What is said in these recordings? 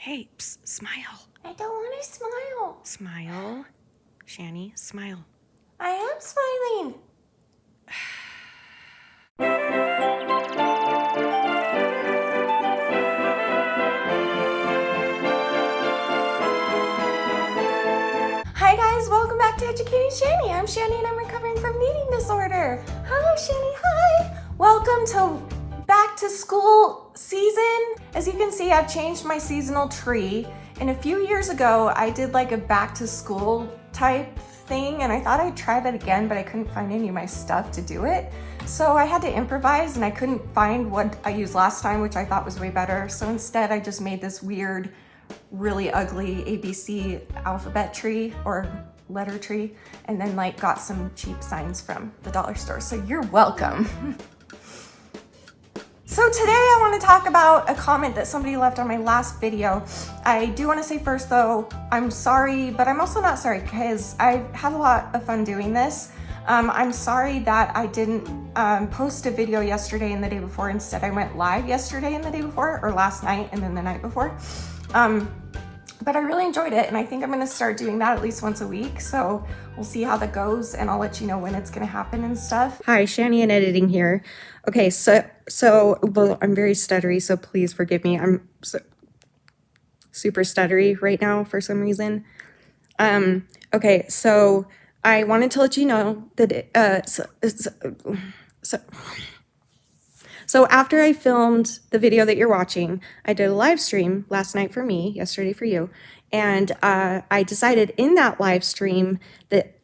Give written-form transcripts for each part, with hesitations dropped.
Hey, psst, smile. I don't want to smile. Smile. Shani, smile. I am smiling. Hi guys, welcome back to Educating Shani. I'm Shani and I'm recovering from an eating disorder. Hi Shani, hi. Welcome to back to school season. As you can see, I've changed my seasonal tree. And a few years ago, I did like a back to school type thing and I thought I'd try that again, but I couldn't find any of my stuff to do it. So I had to improvise and I couldn't find what I used last time, which I thought was way better. So instead I just made this weird, really ugly ABC alphabet tree or letter tree, and then like got some cheap signs from the dollar store. So you're welcome. So today I want to talk about a comment that somebody left on my last video. I do want to say first though, I'm sorry, but I'm also not sorry because I've had a lot of fun doing this. I'm sorry that I didn't post a video yesterday and the day before. Instead, I went live yesterday and the day before, or last night and then the night before. But I really enjoyed it and I think I'm gonna start doing that at least once a week. So we'll see how that goes and I'll let you know when it's gonna happen and stuff. Hi, Shani and editing here. Okay, so well, I'm very stuttery, so please forgive me. I'm super stuttery right now for some reason. Okay, so I wanted to let you know that So after I filmed the video that you're watching, I did a live stream last night for me, yesterday for you, and I decided in that live stream that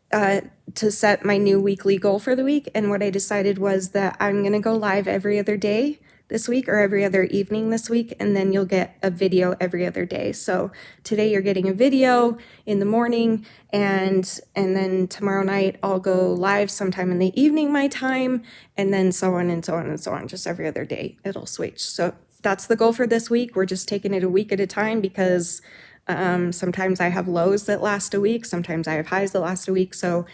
to set my new weekly goal for the week. And what I decided was that I'm gonna go live every other day this week or every other evening this week, and then you'll get a video every other day. So today you're getting a video in the morning, and then tomorrow night I'll go live sometime in the evening my time, and then so on and so on and so on, just every other day it'll switch. So that's the goal for this week. We're just taking it a week at a time because sometimes I have lows that last a week, sometimes I have highs that last a week. So,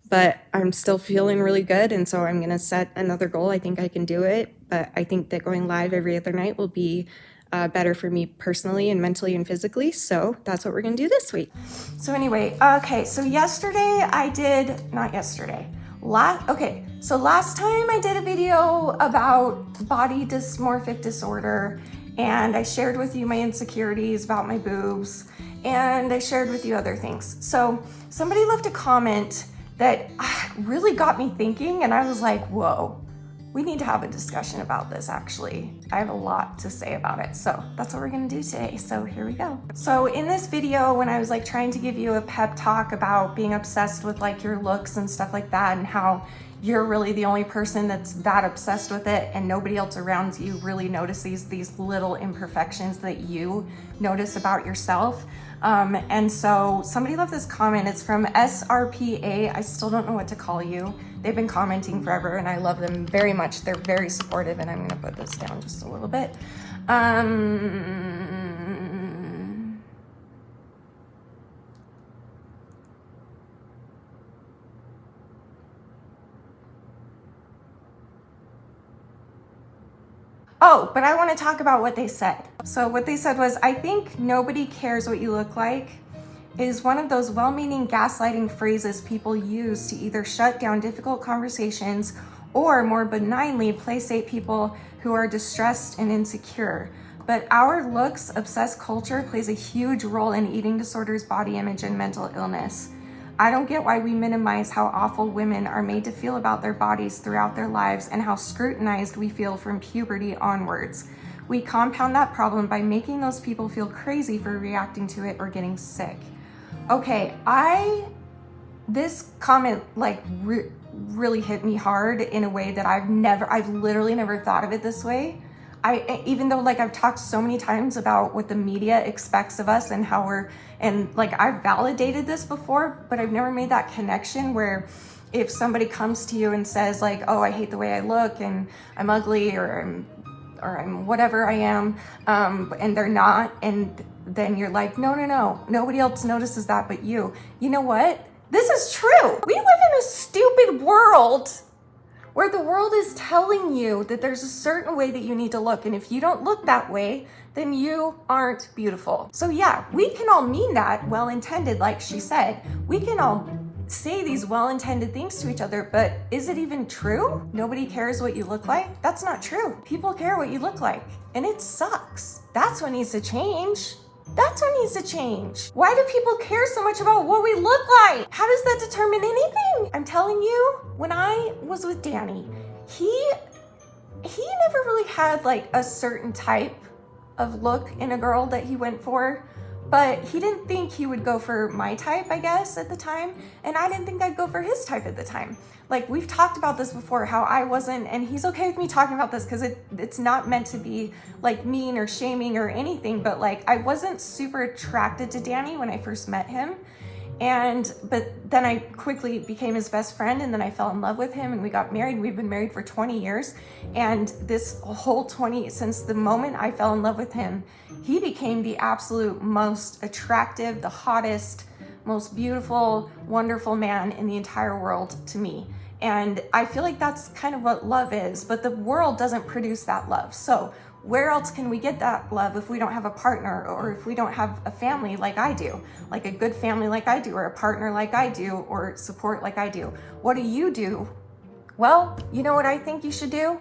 but I'm still feeling really good. And so I'm going to set another goal. I think I can do it, but I think that going live every other night will be better for me personally and mentally and physically. So that's what we're going to do this week. So anyway, okay, so yesterday I did, not yesterday, so last time I did a video about body dysmorphic disorder and I shared with you my insecurities about my boobs and I shared with you other things. So somebody left a comment that really got me thinking and I was like, whoa, we need to have a discussion about this actually. I have a lot to say about it. So that's what we're gonna do today. So here we go. So in this video, when I was like trying to give you a pep talk about being obsessed with like your looks and stuff like that and how you're really the only person that's that obsessed with it and nobody else around you really notices these little imperfections that you notice about yourself. And so somebody left this comment, it's from SRPA. I still don't know what to call you. They've been commenting forever and I love them very much. They're very supportive and I'm gonna put this down just a little bit. Oh, but I want to talk about what they said. So what they said was, I think nobody cares what you look like is one of those well-meaning gaslighting phrases people use to either shut down difficult conversations or more benignly placate people who are distressed and insecure. But our looks obsessed culture plays a huge role in eating disorders, body image, and mental illness. I don't get why we minimize how awful women are made to feel about their bodies throughout their lives and how scrutinized we feel from puberty onwards. We compound that problem by making those people feel crazy for reacting to it or getting sick. Okay, this comment like really hit me hard in a way that I've literally never thought of it this way. Even though like I've talked so many times about what the media expects of us and how and like I've validated this before, but I've never made that connection where if somebody comes to you and says like, oh, I hate the way I look and I'm ugly or I'm whatever I am, and they're not, and then you're like, no, nobody else notices that but you. You know what? This is true. We live in a stupid world where the world is telling you that there's a certain way that you need to look, and if you don't look that way, then you aren't beautiful. So yeah, we can all mean that well-intended, like she said. We can all say these well-intended things to each other, but is it even true? Nobody cares what you look like? That's not true. People care what you look like, and it sucks. That's what needs to change. That's what needs to change. Why do people care so much about what we look like? How does that determine anything? I'm telling you, when I was with Danny, he never really had like a certain type of look in a girl that he went for, but he didn't think he would go for my type, I guess, at the time, and I didn't think I'd go for his type at the time. Like, we've talked about this before, how I wasn't, and he's okay with me talking about this because it's not meant to be like mean or shaming or anything, but like, I wasn't super attracted to Danny when I first met him. But then I quickly became his best friend, and then I fell in love with him, and we got married. We've been married for 20 years. And this whole since the moment I fell in love with him, he became the absolute most attractive, the hottest, most beautiful, wonderful man in the entire world to me. And I feel like that's kind of what love is, but the world doesn't produce that love. So where else can we get that love if we don't have a partner, or if we don't have a family like I do, like a good family like I do, or a partner like I do, or support like I do? What do you do? Well, you know what I think you should do?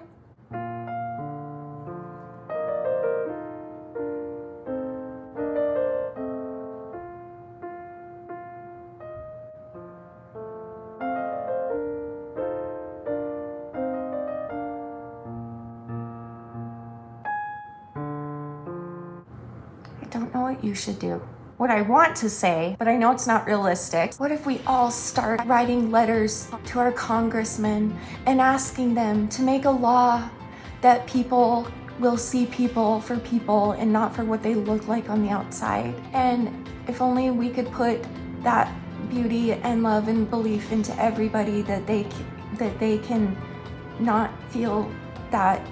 I don't know what you should do. What I want to say, but I know it's not realistic. What if we all start writing letters to our congressmen and asking them to make a law that people will see people for people and not for what they look like on the outside? And if only we could put that beauty and love and belief into everybody, that they can not feel that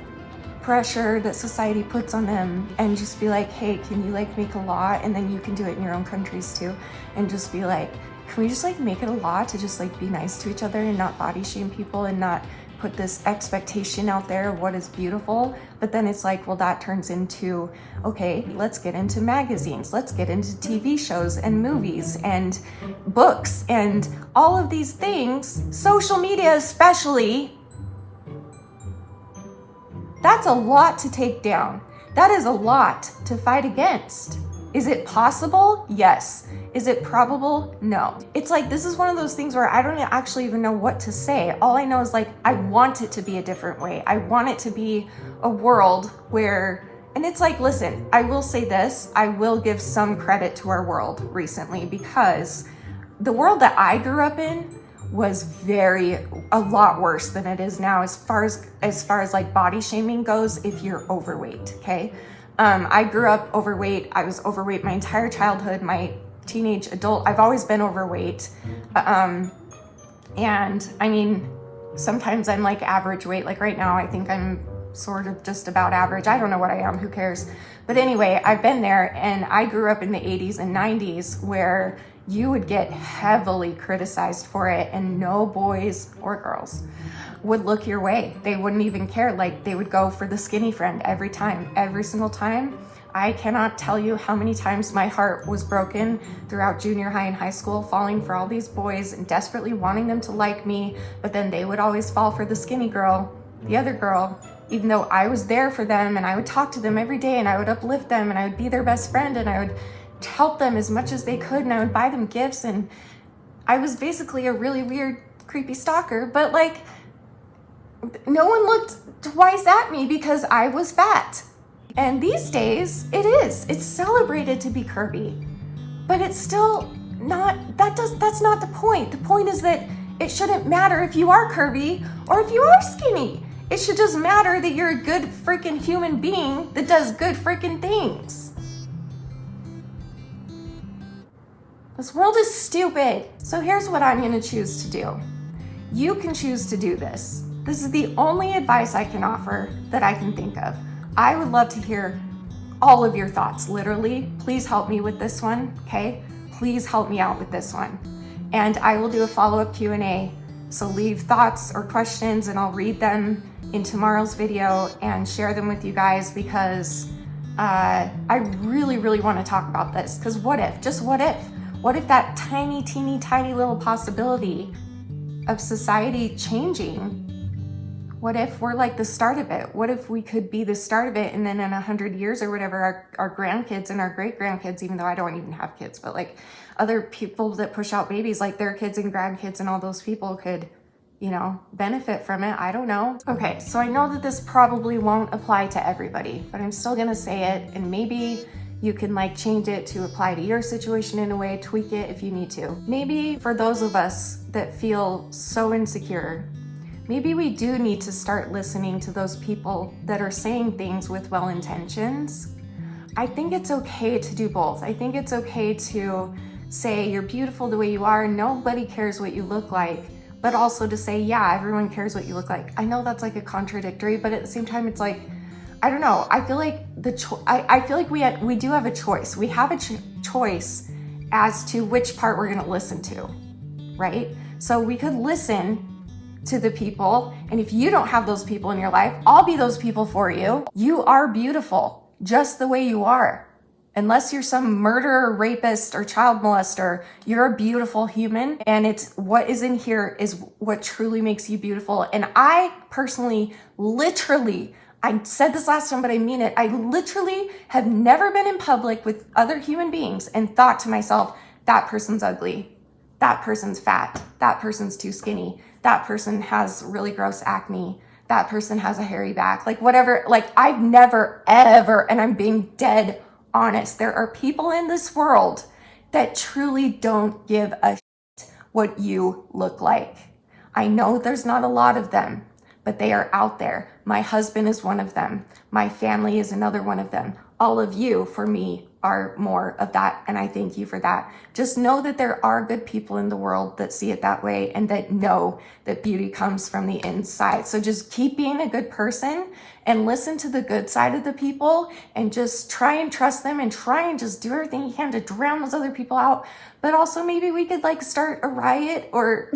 pressure that society puts on them, and just be like, hey, can you like make a law? And then you can do it in your own countries too, and just be like, can we just like make it a law to just like be nice to each other and not body shame people and not put this expectation out there of what is beautiful? But then it's like, well, that turns into, okay, let's get into magazines, let's get into TV shows and movies and books and all of these things, social media especially. That's a lot to take down. That is a lot to fight against. Is it possible? Yes. Is it probable? No. It's like, this is one of those things where I don't actually even know what to say. All I know is like, I want it to be a different way. I want it to be a world where, and it's like, listen, I will say this, I will give some credit to our world recently, because the world that I grew up in was a lot worse than it is now, as far as like body shaming goes if you're overweight. Okay. I grew up overweight. I was overweight my entire childhood, my teenage adult. I've always been overweight. And I mean, sometimes I'm like average weight. Like right now, I think I'm sort of just about average. I don't know what I am, who cares? But anyway, I've been there, and I grew up in the 80s and 90s where you would get heavily criticized for it, and no boys or girls would look your way. They wouldn't even care. Like, they would go for the skinny friend every time, every single time. I cannot tell you how many times my heart was broken throughout junior high and high school, falling for all these boys and desperately wanting them to like me, but then they would always fall for the skinny girl, the other girl, even though I was there for them, and I would talk to them every day, and I would uplift them, and I would be their best friend, and I would help them as much as they could, and I would buy them gifts, and I was basically a really weird, creepy stalker. But like, no one looked twice at me because I was fat. And these days, it's celebrated to be curvy, but it's still not, that's not the point. The point is that it shouldn't matter if you are curvy or if you are skinny. It should just matter that you're a good freaking human being that does good freaking things. This world is stupid. So here's what I'm going to choose to do. You can choose to do this. This is the only advice I can offer that I can think of. I would love to hear all of your thoughts, literally. Please help me with this one, okay? Please help me out with this one. And I will do a follow-up Q&A So leave thoughts or questions and I'll read them in tomorrow's video and share them with you guys, because I really, really want to talk about this. Because what if, just what if? What if that tiny, teeny, tiny little possibility of society changing, what if we're like the start of it? What if we could be the start of it, and then in 100 years or whatever, our grandkids and our great grandkids, even though I don't even have kids, but like other people that push out babies, like their kids and grandkids and all those people could, you know, benefit from it. I don't know. Okay, so I know that this probably won't apply to everybody, but I'm still gonna say it, and maybe you can like change it to apply to your situation in a way, tweak it if you need to. Maybe for those of us that feel so insecure, maybe we do need to start listening to those people that are saying things with well intentions. I think it's okay to do both. I think it's okay to say you're beautiful the way you are, nobody cares what you look like, but also to say, yeah, everyone cares what you look like. I know that's like a contradictory, but at the same time, it's like, I don't know. I feel like I feel like we do have a choice. We have a choice as to which part we're going to listen to, right? So we could listen to the people, and if you don't have those people in your life, I'll be those people for you. You are beautiful just the way you are. Unless you're some murderer, rapist, or child molester, you're a beautiful human, and it's what is in here is what truly makes you beautiful. And I personally, literally, I said this last time, but I mean it. I literally have never been in public with other human beings and thought to myself, that person's ugly, that person's fat, that person's too skinny, that person has really gross acne, that person has a hairy back, like whatever. Like I've never, ever, and I'm being dead honest, there are people in this world that truly don't give a shit what you look like. I know there's not a lot of them, but they are out there. My husband is one of them. My family is another one of them. All of you, for me, are more of that, and I thank you for that. Just know that there are good people in the world that see it that way and that know that beauty comes from the inside. So just keep being a good person and listen to the good side of the people and just try and trust them and try and just do everything you can to drown those other people out. But also maybe we could like start a riot or...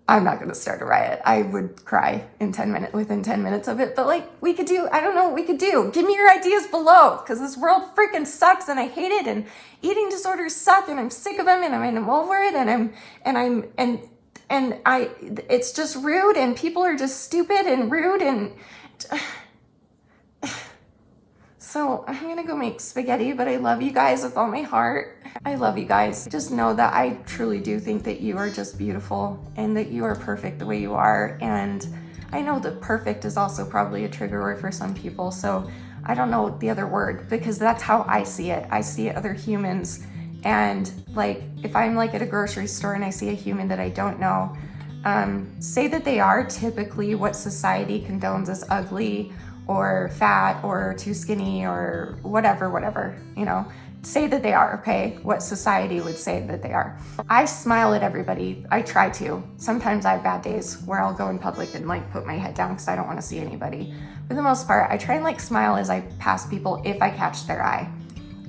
I'm not gonna start a riot. I would cry in 10 minutes, within 10 minutes of it. But like we could do, I don't know what we could do. Give me your ideas below, because this world freaking sucks and I hate it, and eating disorders suck and I'm sick of them, and I'm over it, and it's just rude, and people are just stupid and rude, and so I'm gonna go make spaghetti, but I love you guys with all my heart. I love you guys. Just know that I truly do think that you are just beautiful and that you are perfect the way you are. And I know that perfect is also probably a trigger word for some people. So I don't know the other word, because that's how I see it. I see other humans, and like if I'm like at a grocery store and I see a human that I don't know, say that they are typically what society condones as ugly or fat or too skinny or whatever, you know, say that they are, okay, what society would say that they are. I smile at everybody. I try to. Sometimes I have bad days where I'll go in public and like put my head down because I don't want to see anybody. For the most part, I try and like smile as I pass people if I catch their eye.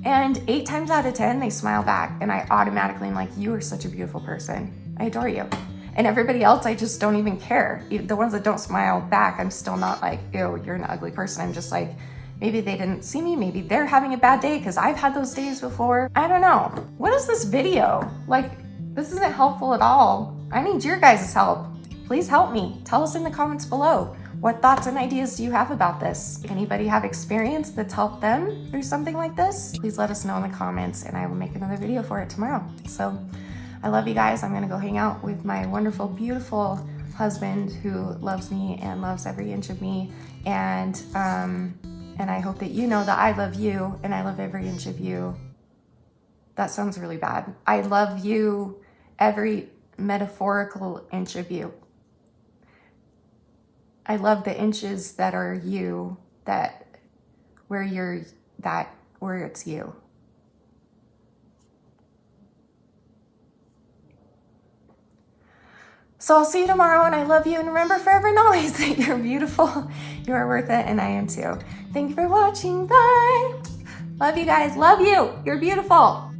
And 8 times out of 10, they smile back, and I automatically am like, you are such a beautiful person. I adore you. And everybody else, I just don't even care. The ones that don't smile back, I'm still not like, ew, you're an ugly person. I'm just like, maybe they didn't see me. Maybe they're having a bad day, because I've had those days before. I don't know. What is this video? Like, this isn't helpful at all. I need your guys' help. Please help me. Tell us in the comments below. What thoughts and ideas do you have about this? Anybody have experience that's helped them through something like this? Please let us know in the comments, and I will make another video for it tomorrow. So I love you guys. I'm gonna go hang out with my wonderful, beautiful husband who loves me and loves every inch of me. And I hope that you know that I love you and I love every inch of you. That sounds really bad. I love you, every metaphorical inch of you. I love the inches that are you, where it's you. So I'll see you tomorrow, and I love you, and remember forever and always that you're beautiful, you are worth it, and I am too. Thank you for watching. Bye. Love you guys. Love you. You're beautiful.